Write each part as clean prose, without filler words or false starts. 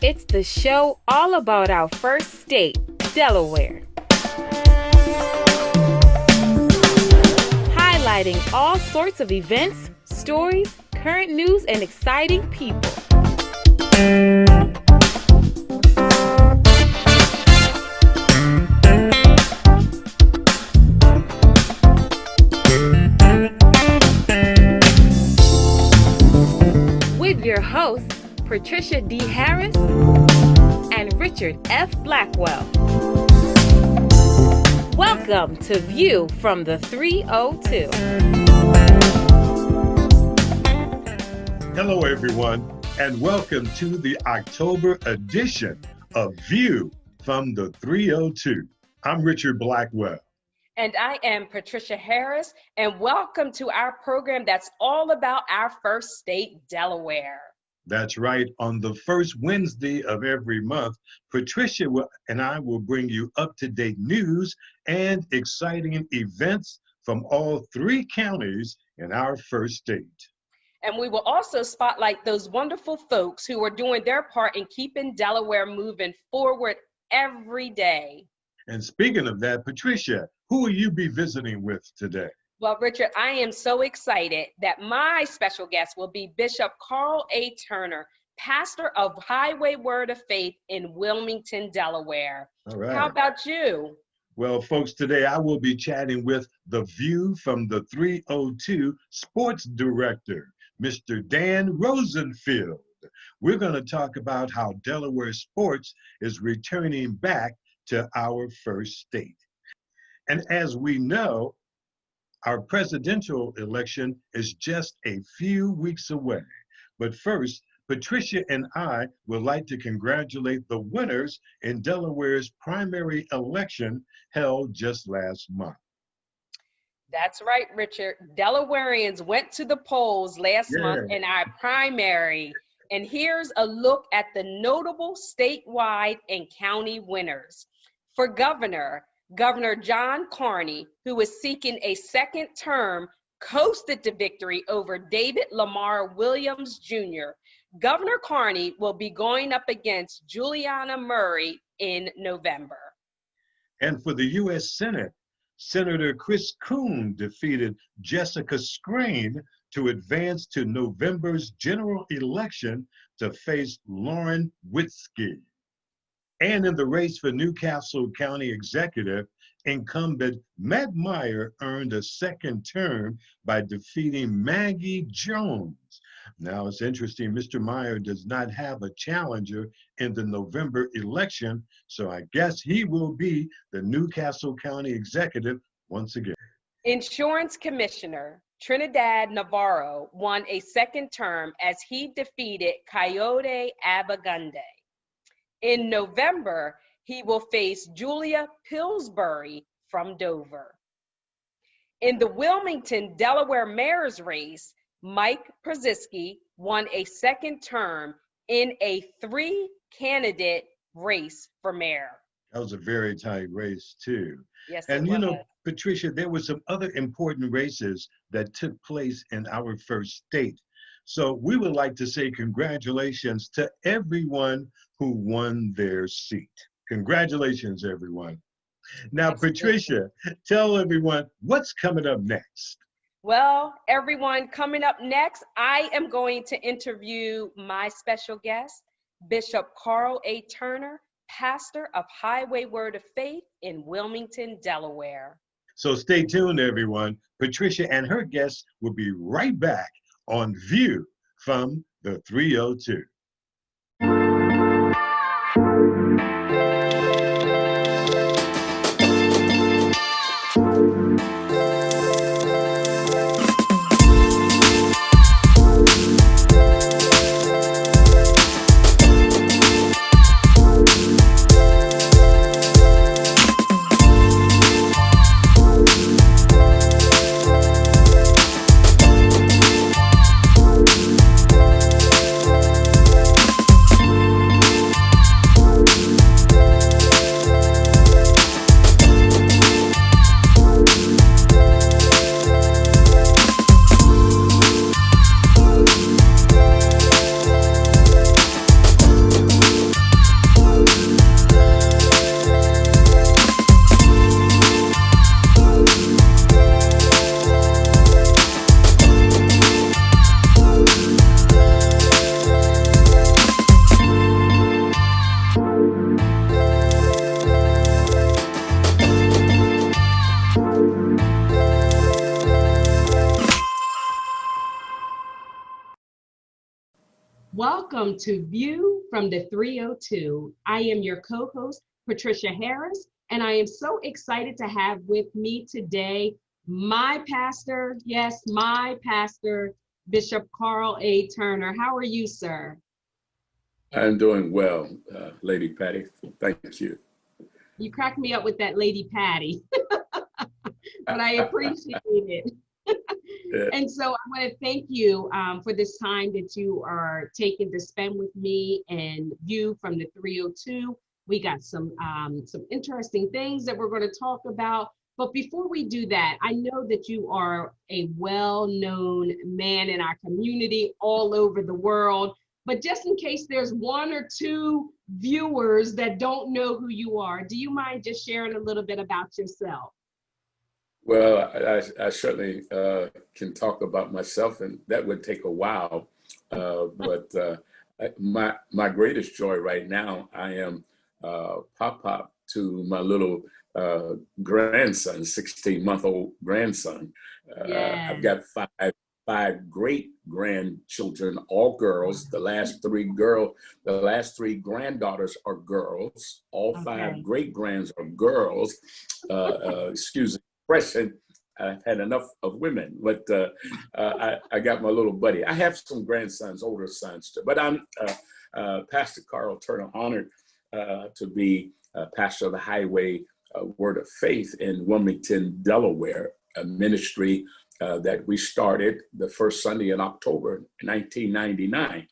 It's the show all about our first state, Delaware. Highlighting all sorts of events, stories, current news, and exciting people. With your hosts, Patricia D. Harris and Richard F. Blackwell. Welcome to View from the 302. Hello, everyone, and welcome to the October edition of View from the 302. I'm Richard Blackwell. And I am Patricia Harris, and welcome to our program that's all about our first state, Delaware. That's right. On the first Wednesday of every month, Patricia and I will bring you up-to-date news and exciting events from all three counties in our first state. And we will also spotlight those wonderful folks who are doing their part in keeping Delaware moving forward every day. And speaking of that, Patricia, who will you be visiting with today? Well, Richard, I am so excited that my special guest will be Bishop Carl A. Turner, pastor of Highway Word of Faith in Wilmington, Delaware. All right. How about you? Well, folks, today I will be chatting with the View from the 302 sports director, Mr. Dan Rosenfield. We're going to talk about how Delaware sports is returning back to our first state. And as we know, our presidential election is just a few weeks away. But first, Patricia and I would like to congratulate the winners in Delaware's primary election held just last month. That's right, Richard. Delawareans went to the polls last month in our primary. And here's a look at the notable statewide and county winners. For governor, Governor John Carney, who is seeking a second term, coasted to victory over David Lamar Williams Jr. Governor Carney will be going up against Juliana Murray in November. And for the U.S. Senate, Senator Chris Coon defeated Jessica Screen to advance to November's general election to face Lauren Witzke. And in the race for Newcastle County Executive, incumbent Matt Meyer earned a second term by defeating Maggie Jones. Now, it's interesting, Mr. Meyer does not have a challenger in the November election, so I guess he will be the Newcastle County Executive once again. Insurance Commissioner Trinidad Navarro won a second term as he defeated Coyote Abagunde. In November, he will face Julia Pillsbury from Dover. In the Wilmington, Delaware mayor's race, Mike Prziski won a second term in a three-candidate race for mayor. That was a very tight race, too. Yes, and it was. know, Patricia, there were some other important races that took place in our first state. So we would like to say congratulations to everyone who won their seat. Congratulations, everyone. Now, Patricia, tell everyone what's coming up next. Well, everyone, coming up next, I am going to interview my special guest, Bishop Carl A. Turner, pastor of Highway Word of Faith in Wilmington, Delaware. So stay tuned, everyone. Patricia and her guests will be right back on View from the 302. Welcome to View from the 302. I am your co-host, Patricia Harris, and I am so excited to have with me today my pastor, yes, my pastor, Bishop Carl A. Turner. How are you, sir? I'm doing well, Lady Patty. Thank you. You cracked me up with that Lady Patty, but I appreciate it. And so I want to thank you for this time that you are taking to spend with me and View from the 302. We got some interesting things that we're going to talk about. But before we do that, I know that you are a well-known man in our community all over the world. But just in case there's one or two viewers that don't know who you are, do you mind just sharing a little bit about yourself? Well, I certainly can talk about myself, and that would take a while. But my greatest joy right now, I am pop to my little grandson, 16-month-old grandson. Yes. I've got five great grandchildren, all girls. The last three granddaughters are girls. All five great grands are girls. Excuse the expression. I've had enough of women, but I got my little buddy. I have some grandsons, older sons too, but I'm Pastor Carl Turner, honored to be pastor of the Highway Word of Faith in Wilmington, Delaware, a ministry that we started the first Sunday in October 1999.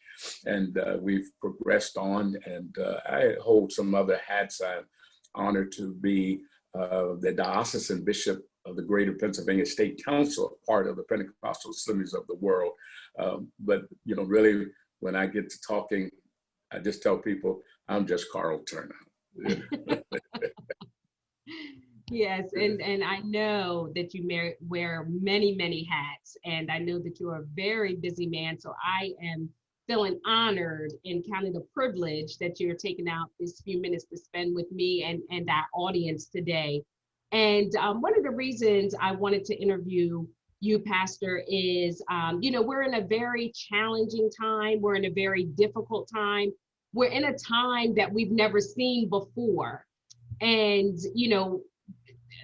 And we've progressed on, and I hold some other hats. I'm honored to be the diocesan bishop of the Greater Pennsylvania State Council, part of the Pentecostal Assemblies of the World. But, you know, really, when I get to talking, I just tell people I'm just Carl Turner. Yes, and I know that you wear many, many hats, and I know that you're a very busy man, so I am feeling honored and counted a privilege that you're taking out this few minutes to spend with me and our audience today. And one of the reasons I wanted to interview you, Pastor, is, you know, we're in a very challenging time. We're in a very difficult time. We're in a time that we've never seen before. And, you know,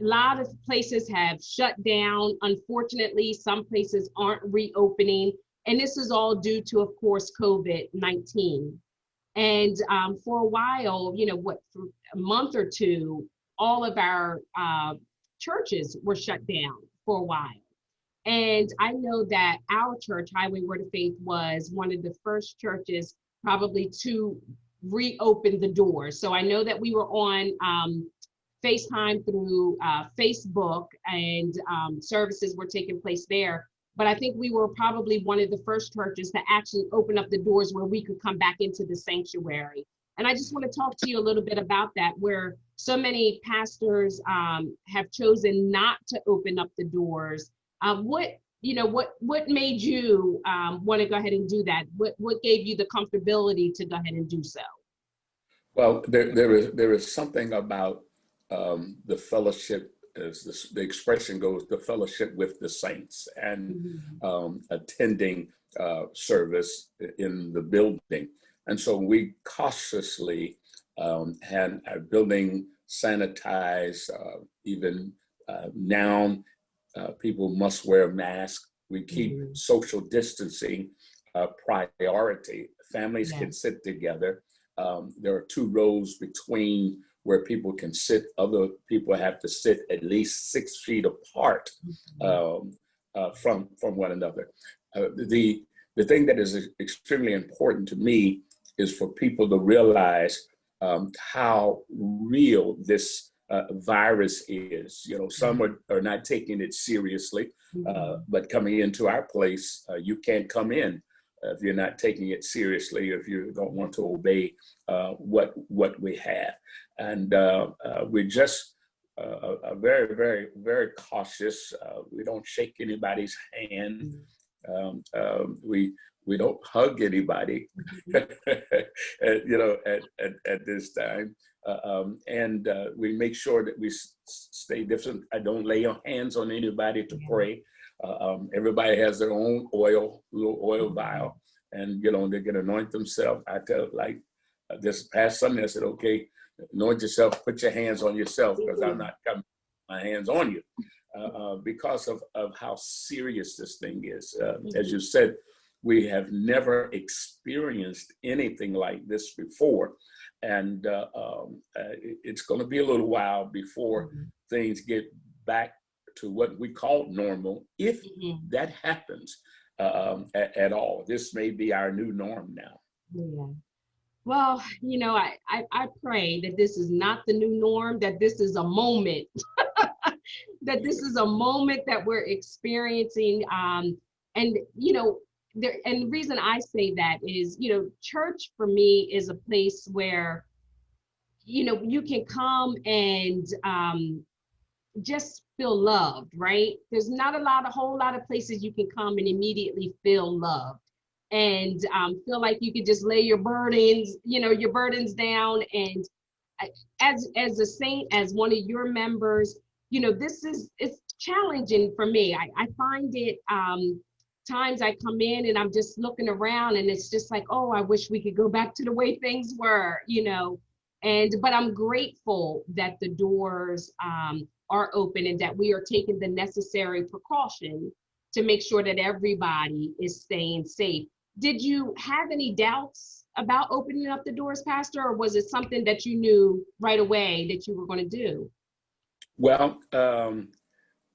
a lot of places have shut down. Unfortunately, some places aren't reopening. And this is all due to, of course, COVID-19. And for a while, you know, for a month or two, all of our churches were shut down for a while. And I know that our church, Highway Word of Faith, was one of the first churches probably to reopen the doors. So I know that we were on FaceTime through Facebook, and services were taking place there. But I think we were probably one of the first churches to actually open up the doors where we could come back into the sanctuary. And I just want to talk to you a little bit about that, where so many pastors have chosen not to open up the doors. What made you want to go ahead and do that? What gave you the comfortability to go ahead and do so? Well, there is something about the fellowship, as the expression goes, the fellowship with the saints, and attending service in the building. And so we cautiously had our building sanitized. Even now, people must wear masks. We keep social distancing a priority. Families can sit together. There are 2 rows between where people can sit. Other people have to sit at least 6 feet apart from one another. The thing that is extremely important to me is for people to realize how real this virus is. You know, some are not taking it seriously, but coming into our place, you can't come in if you're not taking it seriously, if you don't want to obey what we have. And we're just very, very, very cautious. We don't shake anybody's hand. We don't hug anybody, you know, at this time. And we make sure that we stay different. I don't lay your hands on anybody to pray. Everybody has their own little oil vial. and they can anoint themselves. I tell, like this past Sunday, I said, okay, anoint yourself, put your hands on yourself, because I'm not coming my hands on you, because of how serious this thing is. As you said, we have never experienced anything like this before. And it's going to be a little while before things get back to what we call normal, if that happens at all. This may be our new norm now. Yeah. Well, I pray that this is not the new norm, that this is a moment, that this is a moment that we're experiencing. And the reason I say that is, church for me is a place where, you can come and just feel loved, right? There's not a whole lot of places you can come and immediately feel loved and feel like you could just lay your burdens down. And as a saint, as one of your members, it's challenging for me. I find it, times I come in and I'm just looking around and it's just like, oh, I wish we could go back to the way things were, but I'm grateful that the doors are open and that we are taking the necessary precaution to make sure that everybody is staying safe. Did you have any doubts about opening up the doors, Pastor, or was it something that you knew right away that you were going to do? Well,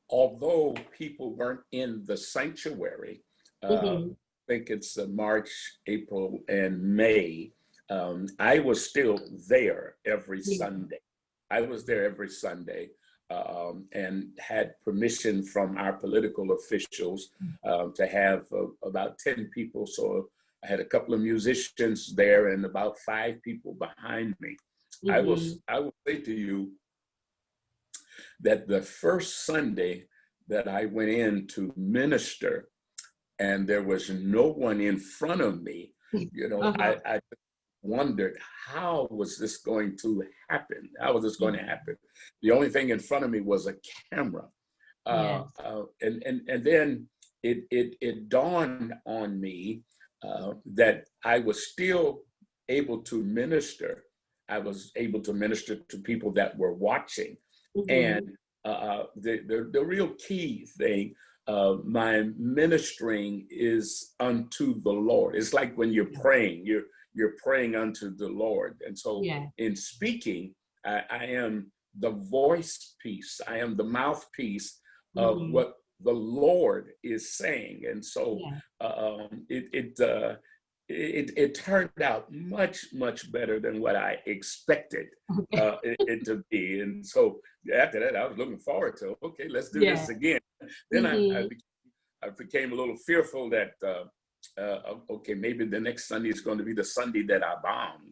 although people weren't in the sanctuary, I think it's March, April, and May, I was still there every Sunday. I was there every Sunday. And had permission from our political officials to have about 10 people. So I had a couple of musicians there and about 5 people behind me. I will say to you that the first Sunday that I went in to minister and there was no one in front of me, I wondered, how was this going to happen? How was this going to happen? The only thing in front of me was a camera. And then it dawned on me that I was still able to minister. I was able to minister to people that were watching. And the real key thing, my ministering is unto the Lord. It's like when you're praying, you're praying unto the Lord. And so in speaking, I am the voice piece. I am the mouthpiece of what the Lord is saying. And so it turned out much, much better than what I expected it to be. And so after that, I was looking forward to, okay, let's do this again. Then I became a little fearful that, okay, maybe the next Sunday is going to be the Sunday that I bomb,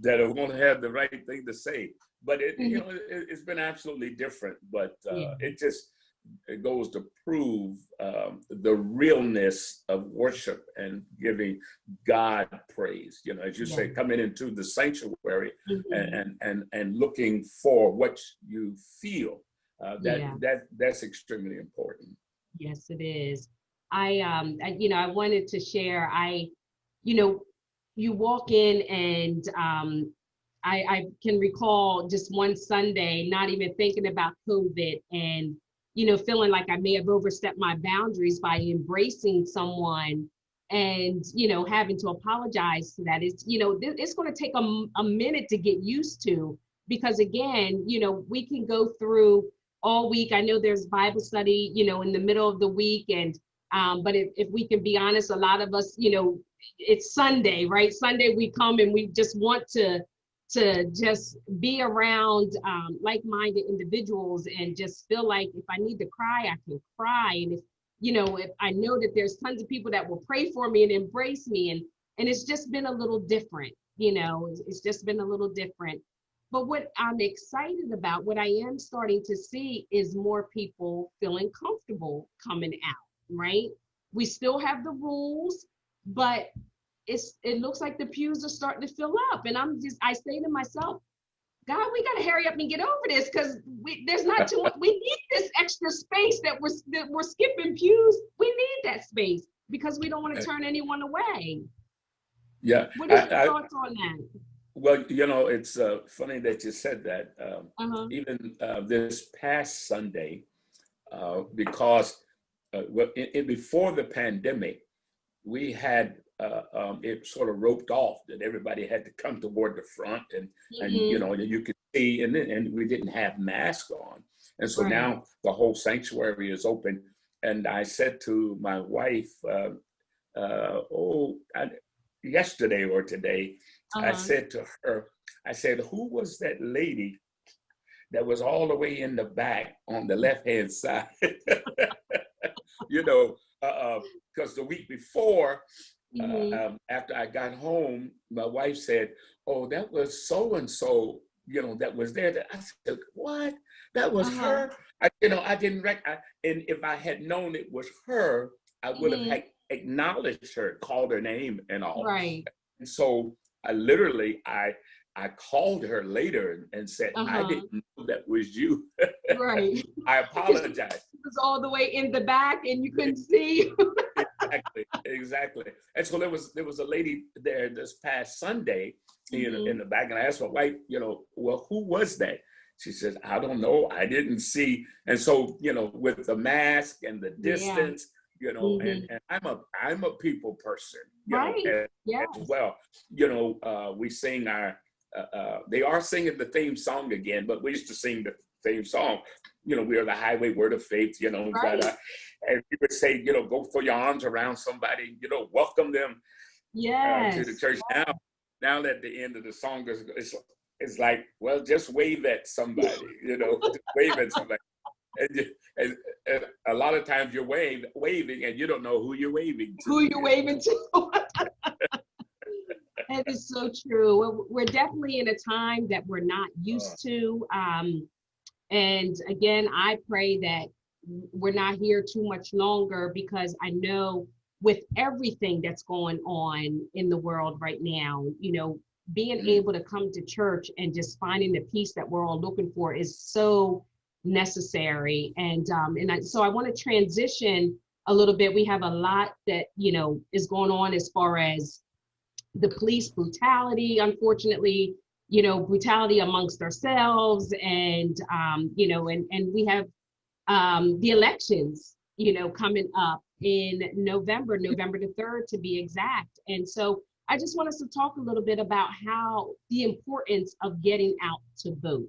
that I won't have the right thing to say. But it's been absolutely different. But it goes to prove the realness of worship and giving God praise. As you say, coming into the sanctuary and looking for what you feel. That's extremely important. Yes, it is. I wanted to share, you walk in and I can recall just one Sunday, not even thinking about COVID and, feeling like I may have overstepped my boundaries by embracing someone and, having to apologize to that. It's, it's going to take a minute to get used to, because again, we can go through all week. I know there's Bible study, in the middle of the week. And, but if we can be honest, a lot of us, it's Sunday, right? Sunday we come and we just want to just be around like-minded individuals and just feel like if I need to cry, I can cry. And if I know that there's tons of people that will pray for me and embrace me. And it's just been a little different, it's just been a little different. But what I'm excited about, what I am starting to see is more people feeling comfortable coming out, right? We still have the rules, but it looks like the pews are starting to fill up. And I say to myself, God, we got to hurry up and get over this because there's not too much. We need this extra space that we're skipping pews. We need that space because we don't want to turn anyone away. Yeah. What is your thoughts on that? Well, it's funny that you said that. Even this past Sunday, because before the pandemic, we had it sort of roped off that everybody had to come toward the front, and you could see, and we didn't have masks on, and so now the whole sanctuary is open. And I said to my wife, yesterday or today, I said to her, I said, who was that lady that was all the way in the back on the left-hand side? Because the week before, after I got home, my wife said, oh, that was so-and-so, that was there. I said, what? That was her? I didn't recognize. And if I had known it was her, I would have acknowledged her, called her name and all. Right. And so I literally, I called her later and said, I didn't know that was you. Right. I apologize. It was all the way in the back and you couldn't see. Exactly. And so there was a lady there this past Sunday, in the back, and I asked my wife, well, who was that? She says, I don't know. I didn't see. And so, with the mask and the distance, and I'm a people person, as well. We sing they are singing the theme song again, but we used to sing the theme song. We are the highway word of faith, and we would say, go throw your arms around somebody, welcome them to the church. Now at the end of the song, it's like, well, just wave at somebody, just wave at somebody. And a lot of times you're waving and you don't know who you're waving to. Who you're waving to. That is so true. We're definitely in a time that we're not used to. And again, I pray that we're not here too much longer, because I know with everything that's going on in the world right now, being able to come to church and just finding the peace that we're all looking for is so necessary. So I want to transition a little bit. We have a lot that, is going on as far as the police brutality, unfortunately, brutality amongst ourselves, and we have the elections, coming up in November the 3rd to be exact. And so I just want us to talk a little bit about how the importance of getting out to vote.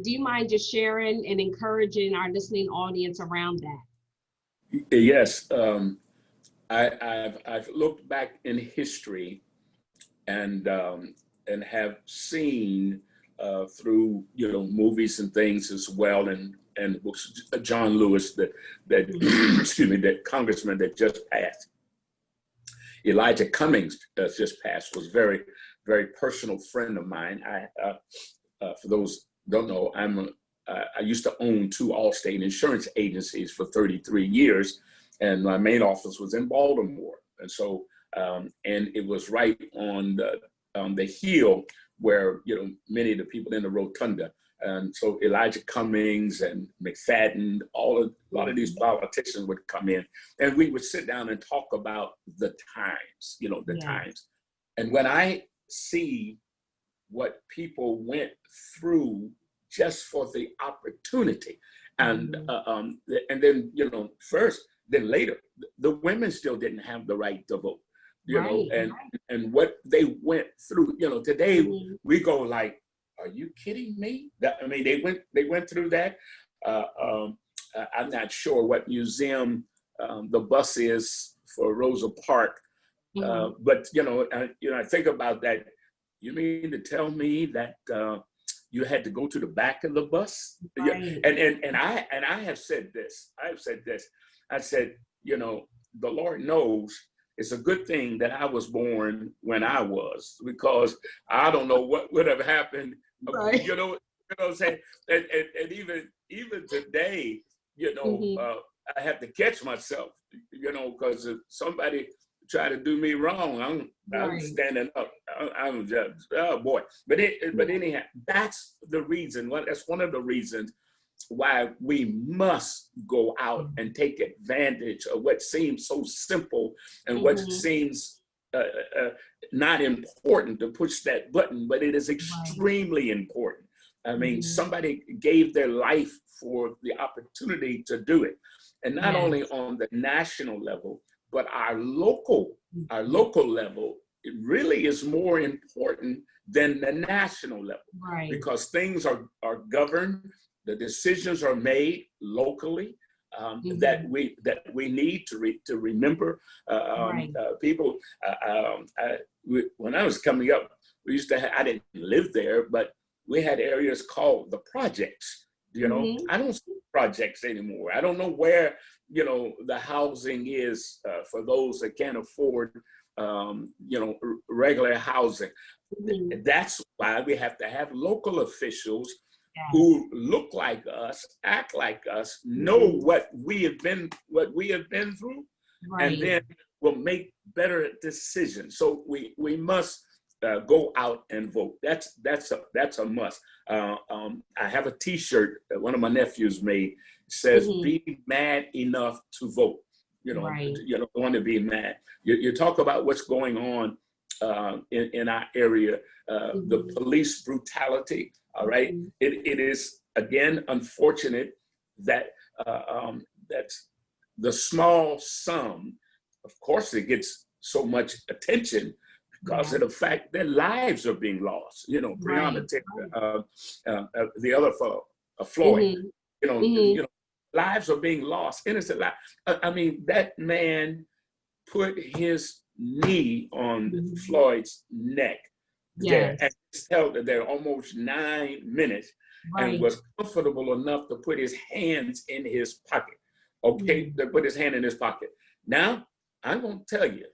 Do you mind just sharing and encouraging our listening audience around that? Yes. I've looked back in history and have seen through movies and things as well, and books. John Lewis, that that congressman that just passed, Elijah Cummings just passed, was very, very personal friend of mine. For those who don't know, I used to own 2 Allstate insurance agencies for 33 years. And my main office was in Baltimore. And so, and it was right on the hill where, many of the people in the rotunda. And so Elijah Cummings and McFadden, a lot of these politicians would come in, and we would sit down and talk about the times, times. And when I see what people went through just for the opportunity, and then, first, then later, the women still didn't have the right to vote, and what they went through, today we go like, are you kidding me? They went through that. I'm not sure what museum the bus is for Rosa Parks, but I think about that. You mean to tell me that you had to go to the back of the bus? Right. And I have said this. I said, the Lord knows it's a good thing that I was born when I was, because I don't know what would have happened. Right. You know what I'm saying? And even today, I have to catch myself, because if somebody try to do me wrong, I'm standing up. I'm just, oh boy. But anyhow, that's the reason. Well, that's one of the reasons why we must go out and take advantage of what seems so simple and what seems not important to push that button, but it is extremely important. I mean, somebody gave their life for the opportunity to do it. And not only on the national level, but our local level, it really is more important than the national level. Because things are governed, the decisions are made locally, that we need to remember. People, when I was coming up, we used to have, I didn't live there, but we had areas called the projects. You know, I don't see projects anymore. I don't know where, you know, the housing is for those that can't afford, you know, regular housing. That's why we have to have local officials who look like us, act like us, know what we have been through, and then will make better decisions. So we must go out and vote. That's a must. I have a T-shirt that one of my nephews made. Says, "Be mad enough to vote." You know, you don't want to be mad. You talk about what's going on in our area, the police brutality. All right, it is again unfortunate that that's the small sum. Of course, it gets so much attention because of the fact that lives are being lost. You know, Breonna Taylor, the other fellow, Floyd. You know, lives are being lost, innocent lives. I mean, that man put his knee on Floyd's neck there and held it there almost 9 minutes and was comfortable enough to put his hands in his pocket. Okay, to put his hand in his pocket. Now, I'm gonna tell you,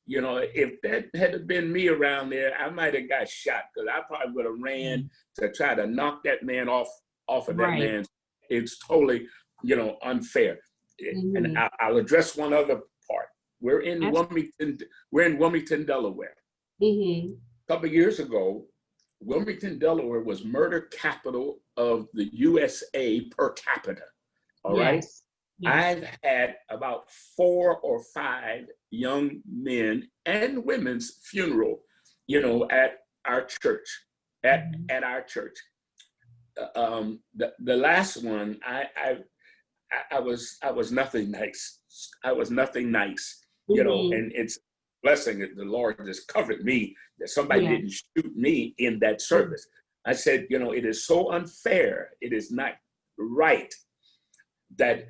you know, if that had been me around there, I might have got shot because I probably would have ran to try to knock that man off of that man's. It's totally, you know, unfair. And I'll address one other part. We're in Wilmington, Delaware. A couple of years ago, Wilmington, Delaware was murder capital of the USA per capita. All right. I've had about 4 or 5 young men and women's funeral, you know, at our church, at our church. The last one, I was nothing nice. I was nothing nice, you know, and it's a blessing that the Lord just covered me, that somebody didn't shoot me in that service. I said, you know, it is so unfair. It is not right that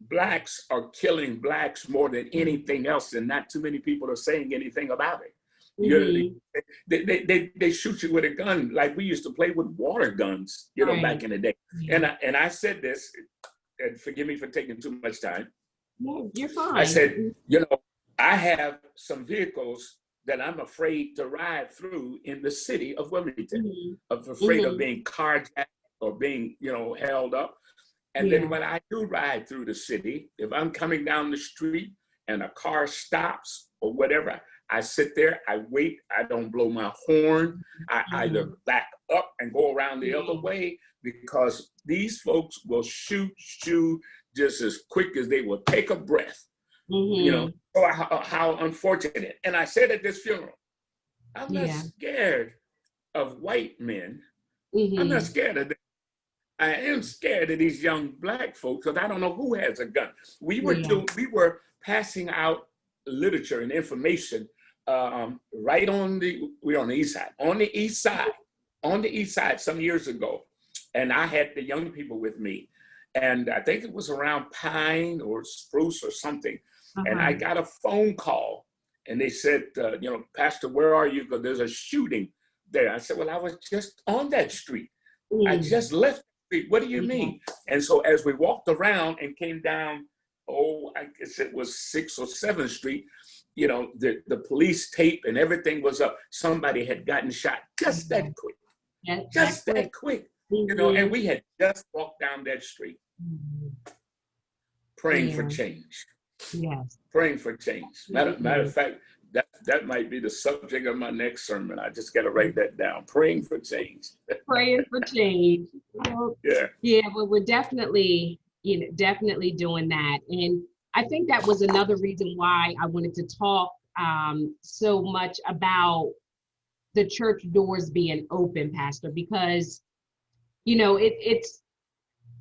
Blacks are killing Blacks more than anything else, and not too many people are saying anything about it. You know, they shoot you with a gun like we used to play with water guns, you know, back in the day. And I said this, and forgive me for taking too much time. No, you're fine. I said, you know, I have some vehicles that I'm afraid to ride through in the city of Wilmington. I'm afraid of being carjacked or being, you know, held up. And then when I do ride through the city, if I'm coming down the street and a car stops or whatever, I sit there, I wait, I don't blow my horn. I either back up and go around the other way, because these folks will shoot you just as quick as they will take a breath. You know, how unfortunate. And I said at this funeral, I'm not scared of white men. I'm not scared of them. I am scared of these young Black folks because I don't know who has a gun. We were passing out literature and information right we're on the east side some years ago, and I had the young people with me, and I think it was around Pine or Spruce or something, and I got a phone call, and they said, you know, Pastor, where are you? Because there's a shooting there. I said, well, I was just on that street. I just left the street. What do you mean? And so as we walked around and came down, I guess it was 6th or 7th Street, you know, the police tape and everything was up. Somebody had gotten shot just that quick. Just that quick. You know, and we had just walked down that street praying for change. Praying for change. Matter of fact, that might be the subject of my next sermon. I just got to write that down. Praying for change. Praying for change. Well, Yeah. yeah, well, we're definitely, definitely doing that. And I think that was another reason why I wanted to talk so much about the church doors being open, Pastor, because, it's,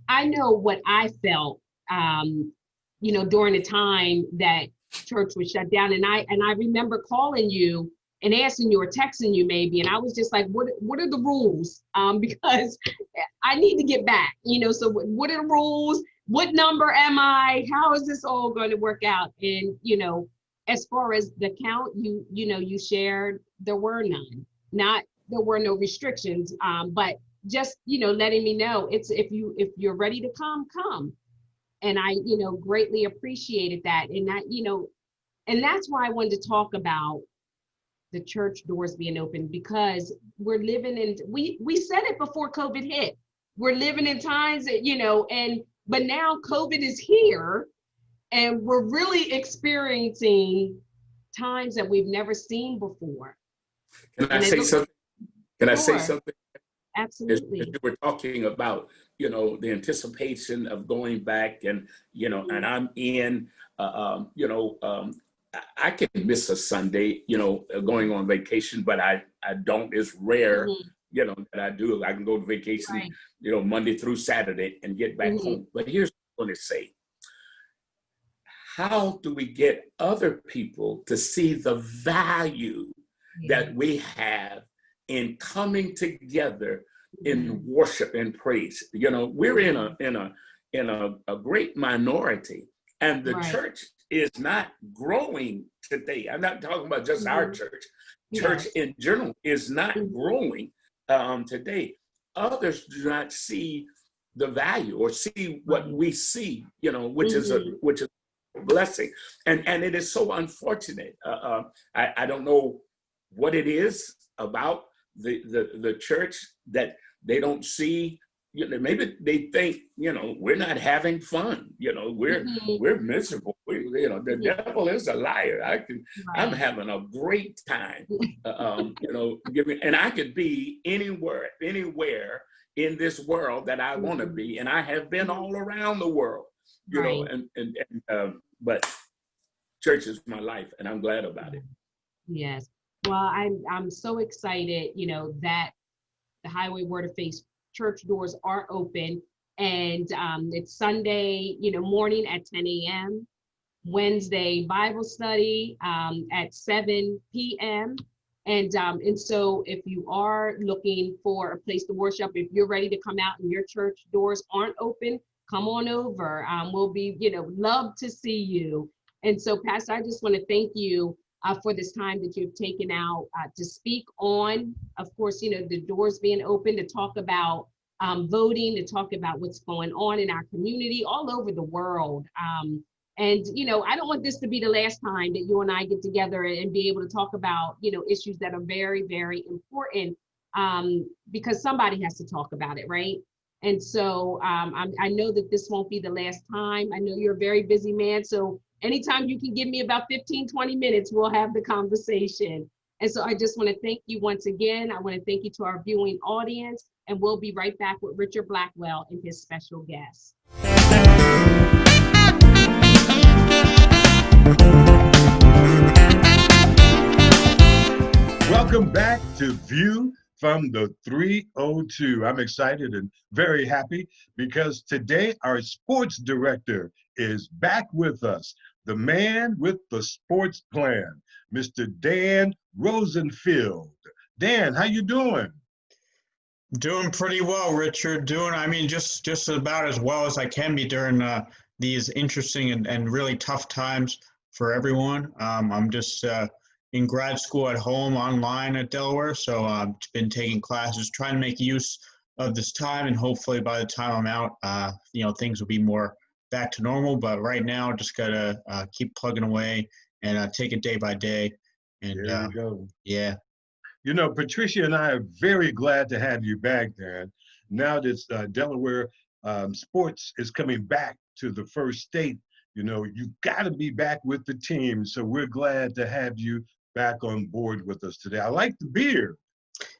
I know what I felt, during the time that church was shut down. And I remember calling you and asking you or texting you maybe. And I was just like, what are the rules? Because I need to get back, so what are the rules? What number am I? How is this all going to work out? And, as far as the count, you shared, there were none, there were no restrictions, but just, letting me know if you're ready to come. And I, greatly appreciated that. And that, and that's why I wanted to talk about the church doors being open, because we're living in, we said it before COVID hit, we're living in times that, but now COVID is here and we're really experiencing times that we've never seen before. Can I say something? Can I say Sure. something? Absolutely. As you were talking about, the anticipation of going back and, and I'm in, I can miss a Sunday, going on vacation, but I don't. It's rare, that I do. I can go to vacation, Right. Monday through Saturday and get back home. But here's what I want to say. How do we get other people to see the value that we have in coming together in worship and praise? We're in a great minority, and the church is not growing today. I'm not talking about just our church. Church in general is not growing today. Others do not see the value or see what we see, which is a blessing, and it is so unfortunate. I don't know what it is about the church that they don't see. Maybe they think we're not having fun. We're miserable. The devil is a liar. I'm having a great time. And I could be anywhere in this world that I want to be, and I have been all around the world. But church is my life, and I'm glad about it. Yes. Well, I'm so excited, that the Highway Word of Faith church doors are open, and it's Sunday, morning at 10 a.m., Wednesday Bible study at 7 p.m. And so if you are looking for a place to worship, if you're ready to come out and your church doors aren't open, come on over. We'll be, love to see you. And so, Pastor, I just want to thank you for this time that you've taken out to speak on, of course, the doors being open, to talk about voting, to talk about what's going on in our community all over the world. And, I don't want this to be the last time that you and I get together and be able to talk about, issues that are very, very important, because somebody has to talk about it, right? And so I know that this won't be the last time. I know you're a very busy man. So anytime you can give me about 15, 20 minutes, we'll have the conversation. And so I just want to thank you once again. I want to thank you to our viewing audience, and we'll be right back with Richard Blackwell and his special guest. Welcome back to View from the 302. I'm excited and very happy because today our sports director is back with us, the man with the sports plan, Mr. Dan Rosenfield. Dan, how you doing? Doing pretty well, Richard. Just about as well as I can be during these interesting and really tough times for everyone. I'm just in grad school at home online at Delaware, so I've been taking classes, trying to make use of this time, and hopefully by the time I'm out, things will be more back to normal. But right now, just gotta keep plugging away and take it day by day. And there you go. Yeah. Patricia and I are very glad to have you back, Dan. Now that Delaware sports is coming back to the first state, you've got to be back with the team. So we're glad to have you back on board with us today. I like the beard.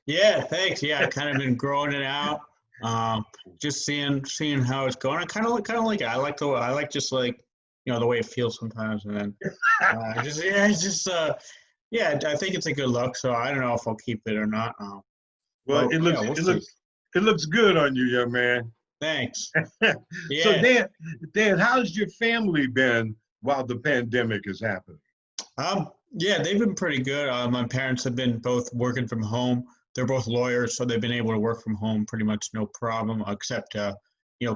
Yeah, thanks. Yeah, I kind of been growing it out. Just seeing how it's going. I kind of like it. I like just like the way it feels sometimes, and then yeah, I think it's a good look. So I don't know if I'll keep it or not. Well, But yeah, we'll see. it looks good on you, young man. Thanks. So Yeah. Dan, how's your family been while the pandemic is happening? Yeah, they've been pretty good. My parents have been both working from home. They're both lawyers, so they've been able to work from home pretty much no problem, except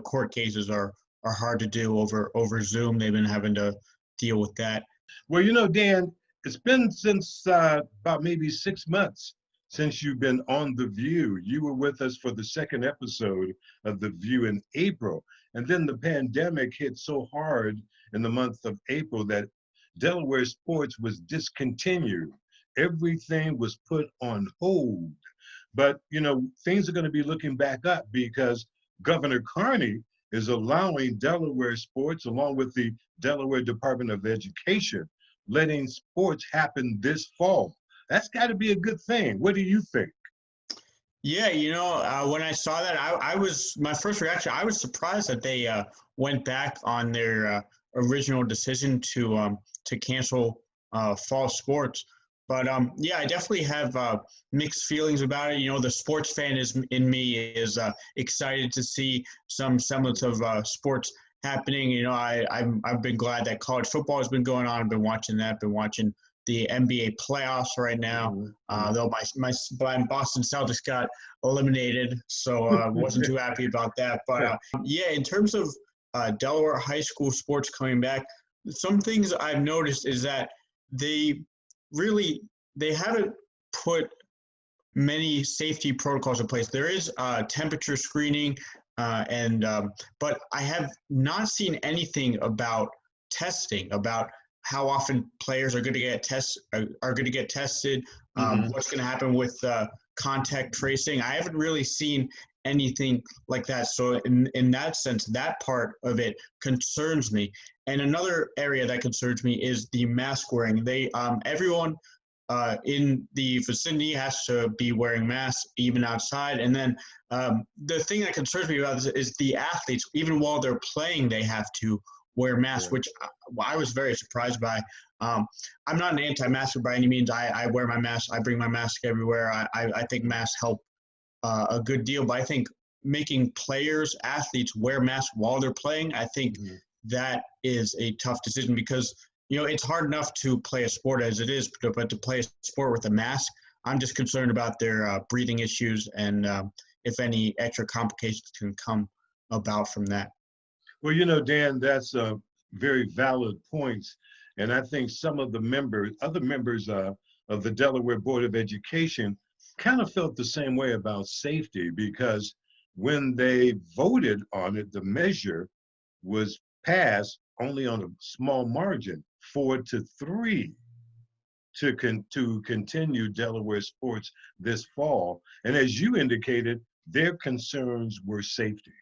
court cases are hard to do over Zoom. They've been having to deal with that. Well, Dan, it's been since about maybe 6 months since you've been on The View. You were with us for the second episode of The View in April. And then the pandemic hit so hard in the month of April that Delaware sports was discontinued. Everything was put on hold. But, things are going to be looking back up because Governor Carney is allowing Delaware sports, along with the Delaware Department of Education, letting sports happen this fall. That's got to be a good thing. What do you think? Yeah, when I saw that, my first reaction, I was surprised that they went back on their original decision to cancel fall sports. But yeah, I definitely have mixed feelings about it. The sports fan in me is excited to see some semblance of sports happening. I've been glad that college football has been going on. I've been watching that. Been watching the NBA playoffs right now. Though my Boston Celtics got eliminated, so I wasn't too happy about that. But yeah, in terms of Delaware high school sports coming back, some things I've noticed is that they haven't put many safety protocols in place. There is temperature screening, but I have not seen anything about testing, about how often players are going to get tested, what's going to happen with contact tracing. I haven't really seen anything like that. So in that sense, that part of it concerns me. And another area that concerns me is the mask wearing. Everyone in the vicinity has to be wearing masks, even outside. And then the thing that concerns me about this is the athletes, even while they're playing, they have to wear masks, which I was very surprised by. I'm not an anti-masker by any means. I wear my mask. I bring my mask everywhere. I think masks help a good deal. But I think making players, athletes wear masks while they're playing, I think that is a tough decision because, it's hard enough to play a sport as it is, but to play a sport with a mask, I'm just concerned about their breathing issues and if any extra complications can come about from that. Well, Dan, that's a very valid point. And I think some of the other members of the Delaware Board of Education kind of felt the same way about safety because when they voted on it, the measure was passed only on a small margin, 4-3, to continue Delaware sports this fall. And as you indicated, their concerns were safety.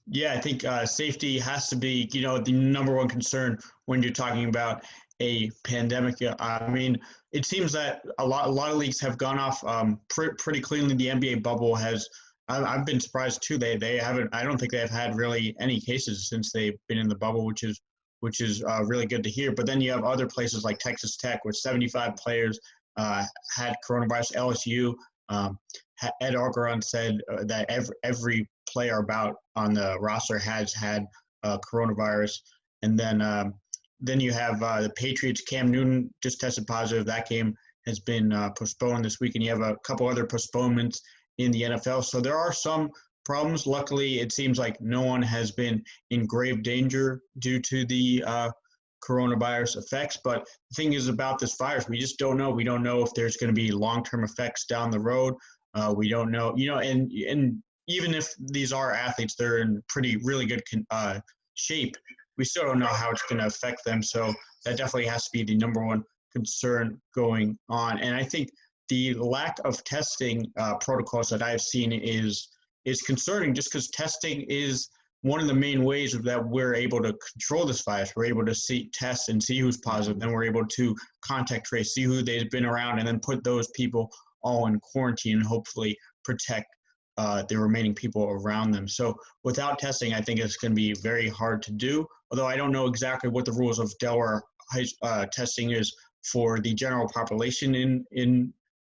Yeah, I think safety has to be, the number one concern when you're talking about a pandemic. I mean, it seems that a lot of leagues have gone off pretty cleanly. The NBA bubble has. I've been surprised too. They haven't. I don't think they've had really any cases since they've been in the bubble, which is really good to hear. But then you have other places like Texas Tech, where 75 players had coronavirus. LSU. Ed Orgeron said that every player about on the roster has had coronavirus. And then you have the Patriots. Cam Newton just tested positive. That game has been postponed this week. And you have a couple other postponements in the NFL. So there are some problems. Luckily, it seems like no one has been in grave danger due to the coronavirus effects. But the thing is about this virus, we just don't know. We don't know if there's going to be long-term effects down the road. We don't know, and even if these are athletes, they're in really good shape. We still don't know how it's going to affect them. So that definitely has to be the number one concern going on. And I think the lack of testing protocols that I've seen is concerning just because testing is one of the main ways that we're able to control this virus, we're able to test and see who's positive, then we're able to contact trace, see who they've been around, and then put those people all in quarantine and hopefully protect the remaining people around them. So without testing, I think it's going to be very hard to do, although I don't know exactly what the rules of Delaware testing is for the general population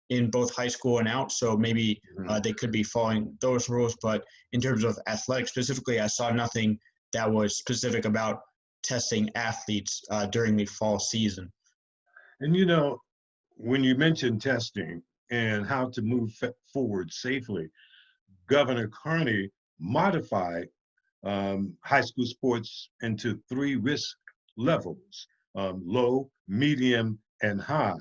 in both high school and out. So maybe they could be following those rules. But in terms of athletics specifically, I saw nothing that was specific about testing athletes during the fall season. And you know, when you mentioned testing and how to move forward safely, Governor Carney modified high school sports into 3 risk levels, low, medium, and high.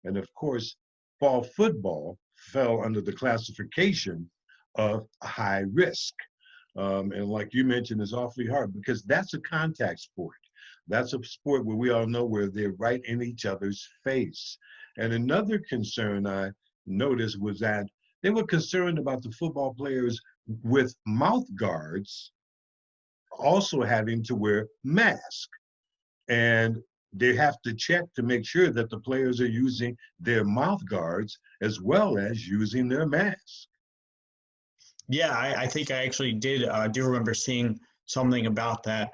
And of course, fall football fell under the classification of high risk. And like you mentioned, it's awfully hard because that's a contact sport. That's a sport where we all know where they're right in each other's face. And another concern I noticed was that they were concerned about the football players with mouth guards also having to wear masks. And they have to check to make sure that the players are using their mouth guards as well as using their masks. Yeah, I think I actually do remember seeing something about that.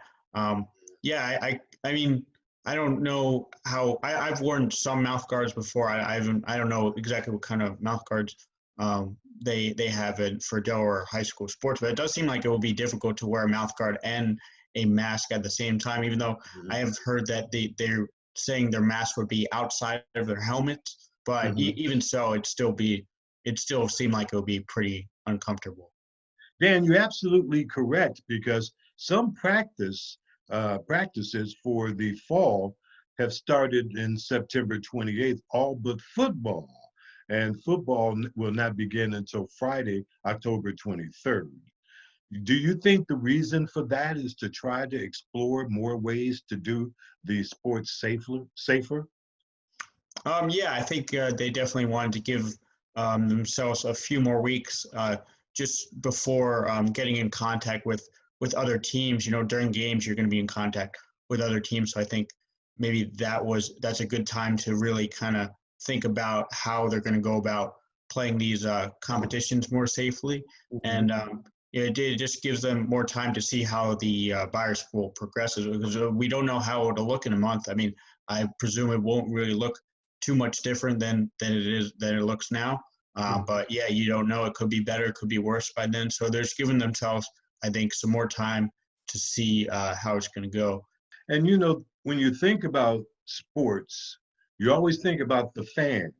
Yeah, I mean, I don't know how I've worn some mouth guards before. I don't know exactly what kind of mouth guards they have for Delaware high school sports, but it does seem like it will be difficult to wear a mouth guard and a mask at the same time, even though I have heard that they're saying their mask would be outside of their helmets, but even so, it still seemed like it would be pretty uncomfortable. Dan, you're absolutely correct, because some practices for the fall have started in September 28th, all but football. And football will not begin until Friday, October 23rd. Do you think the reason for that is to try to explore more ways to do the sports safer? Yeah, I think they definitely wanted to give themselves a few more weeks just before getting in contact with other teams. You know, during games, you're going to be in contact with other teams. So I think maybe that's a good time to really kind of think about how they're going to go about playing these competitions more safely. And it just gives them more time to see how the virus will progress, because we don't know how it'll look in a month. I mean, I presume it won't really look too much different than it looks now. But yeah, you don't know. It could be better, it could be worse by then. So they're just giving themselves, I think, some more time to see how it's going to go. And you know, when you think about sports, you always think about the fans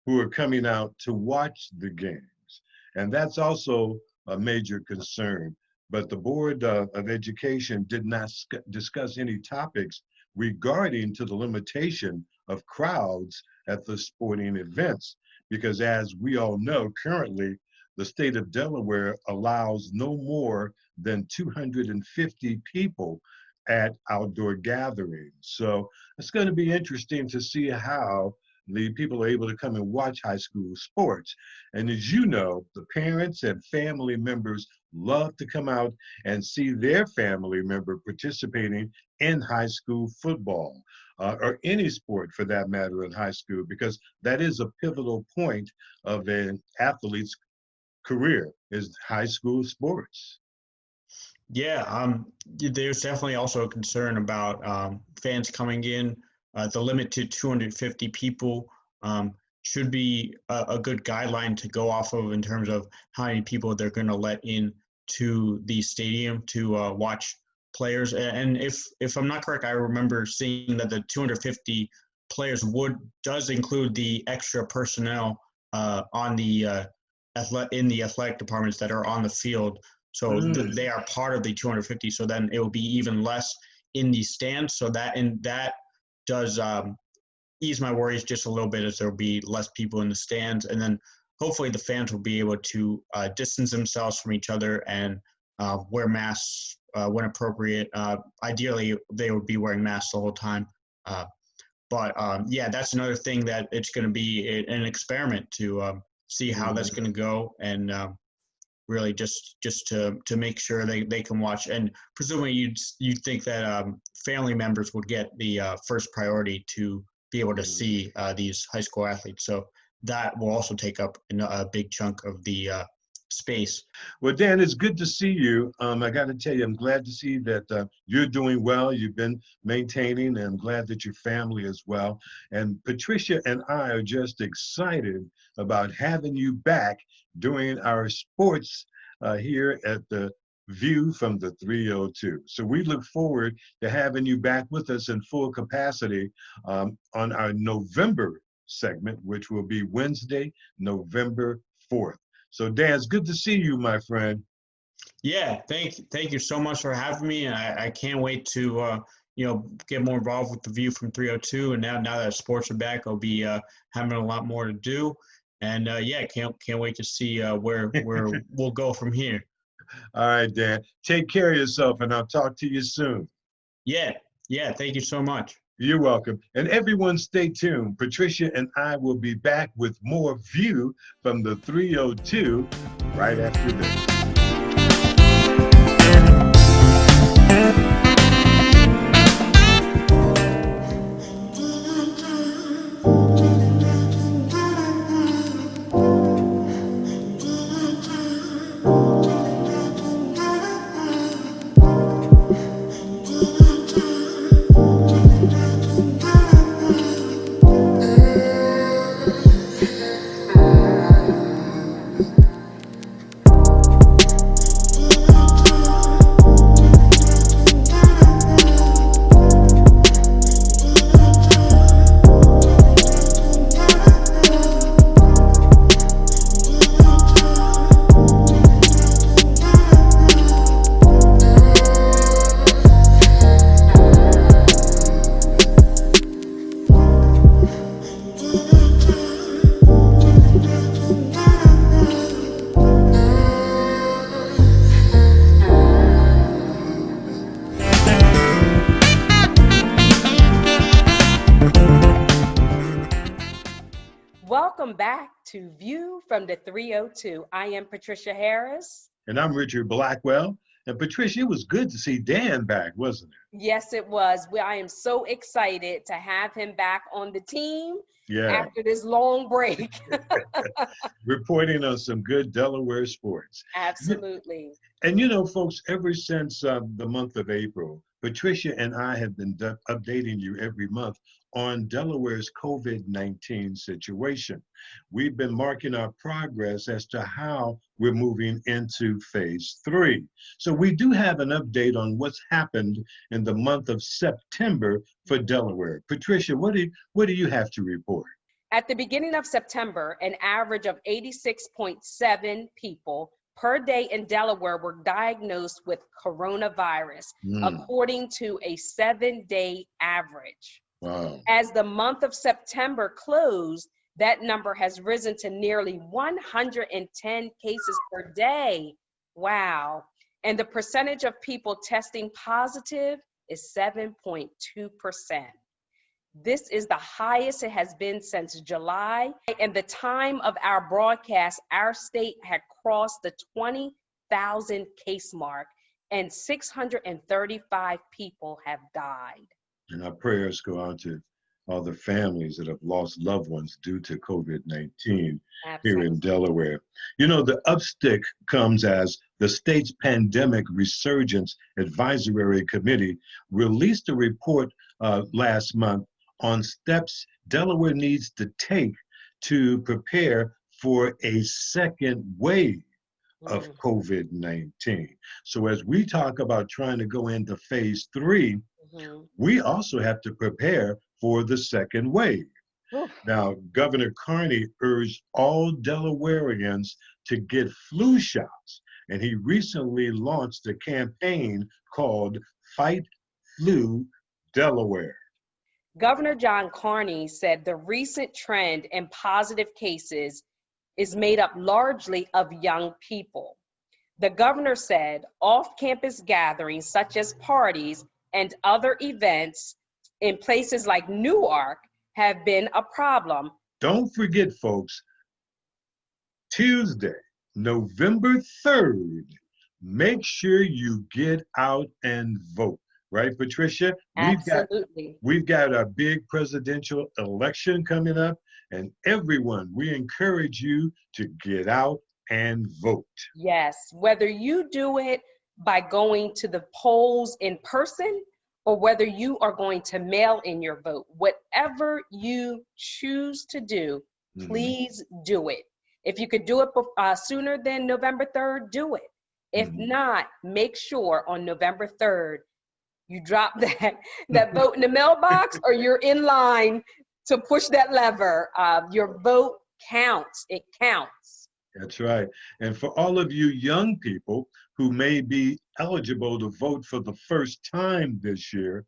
who are coming out to watch the games. And that's also a major concern. But the Board of Education did not discuss any topics regarding to the limitation of crowds at the sporting events, because as we all know, currently the state of Delaware allows no more than 250 people at outdoor gatherings. So it's going to be interesting to see how the people are able to come and watch high school sports. And as you know, the parents and family members love to come out and see their family member participating in high school football, or any sport for that matter in high school, because that is a pivotal point of an athlete's career, is high school sports. Yeah, there's definitely also a concern about fans coming in. The limit to 250 people should be a good guideline to go off of in terms of how many people they're going to let in to the stadium to watch players. And if I'm not correct, I remember seeing that the 250 players does include the extra personnel on the in the athletic departments that are on the field. So they are part of the 250. So then it will be even less in the stands. So that does ease my worries just a little bit, as there will be less people in the stands. And then hopefully the fans will be able to distance themselves from each other and wear masks when appropriate. Ideally, they would be wearing masks the whole time. But yeah, that's another thing that it's going to be an experiment to see how that's going to go, and really just to make sure they can watch. And presumably you'd think that family members would get the first priority to be able to see these high school athletes. So that will also take up a big chunk of the space. Well, Dan, it's good to see you. I got to tell you, I'm glad to see that you're doing well. You've been maintaining, and I'm glad that your family as well. And Patricia and I are just excited about having you back doing our sports here at the View from the 302. So we look forward to having you back with us in full capacity on our November segment, which will be Wednesday, November 4th. So Dan, it's good to see you, my friend. Yeah, thank you so much for having me. And I can't wait to get more involved with the View from 302. And now that sports are back, I'll be having a lot more to do. And yeah, can't wait to see where we'll go from here. All right, Dan. Take care of yourself, and I'll talk to you soon. Yeah, thank you so much. You're welcome. And everyone stay tuned. Patricia and I will be back with more View from the 302 right after this. Welcome back to View from the 302. I am Patricia Harris. And I'm Richard Blackwell. And Patricia, it was good to see Dan back, wasn't it? Yes, it was. I am so excited to have him back on the team after this long break. Reporting on some good Delaware sports. Absolutely. And you know, folks, ever since the month of April, Patricia and I have been updating you every month on Delaware's COVID-19 situation. We've been marking our progress as to how we're moving into phase 3. So we do have an update on what's happened in the month of September for Delaware. Patricia, what do you have to report? At the beginning of September, an average of 86.7 people per day in Delaware were diagnosed with coronavirus, according to a 7-day average. Wow. As the month of September closed, that number has risen to nearly 110 cases per day. Wow. And the percentage of people testing positive is 7.2%. This is the highest it has been since July. And the time of our broadcast, our state had crossed the 20,000 case mark and 635 people have died. And our prayers go out to all the families that have lost loved ones due to COVID-19 here in Delaware. You know, the upstick comes as the state's Pandemic Resurgence Advisory Committee released a report last month on steps Delaware needs to take to prepare for a second wave of COVID-19. So as we talk about trying to go into phase 3, we also have to prepare for the second wave. Now, Governor Carney urged all Delawareans to get flu shots, and he recently launched a campaign called Fight Flu Delaware. Governor John Carney said the recent trend in positive cases is made up largely of young people. The governor said off-campus gatherings such as parties and other events in places like Newark have been a problem. Don't forget, folks, Tuesday, November 3rd, make sure you get out and vote. Right, Patricia? Absolutely. We've got a big presidential election coming up, and everyone, we encourage you to get out and vote. Yes, whether you do it by going to the polls in person or whether you are going to mail in your vote, whatever you choose to do, please do it. If you could do it sooner than November 3rd, do it. If not, make sure on November 3rd, you drop that vote in the mailbox or you're in line to push that lever. Your vote counts. It counts. That's right. And for all of you young people who may be eligible to vote for the first time this year,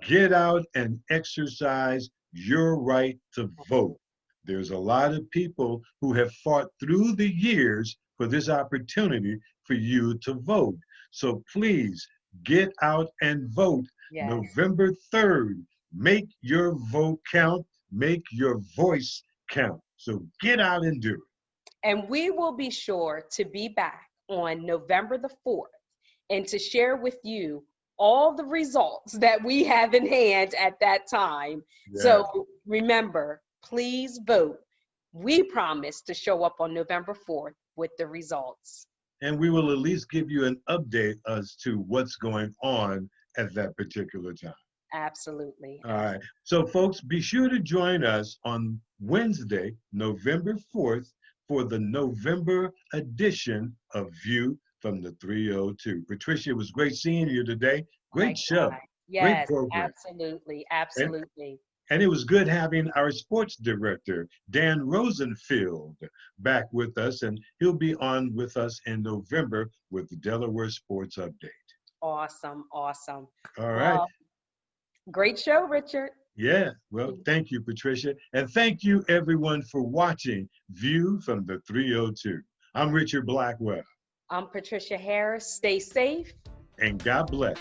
get out and exercise your right to vote. There's a lot of people who have fought through the years for this opportunity for you to vote. So please get out and vote. Yes. November 3rd. Make your vote count. Make your voice count. So get out and do it. And we will be sure to be back on November the 4th and to share with you all the results that we have in hand at that time. Yeah. So remember, please vote. We promise to show up on November 4th with the results. And we will at least give you an update as to what's going on at that particular time. Absolutely. All right. So folks, be sure to join us on Wednesday, November 4th, for the November edition of View from the 302. Patricia, it was great seeing you today. Great show. Yes, great program. Absolutely. Absolutely. And it was good having our sports director, Dan Rosenfield, back with us, and he'll be on with us in November with the Delaware Sports Update. Awesome, awesome. All right. Well, great show, Richard. Yeah, well, thank you, Patricia. And thank you, everyone, for watching View from the 302. I'm Richard Blackwell. I'm Patricia Harris. Stay safe. And God bless.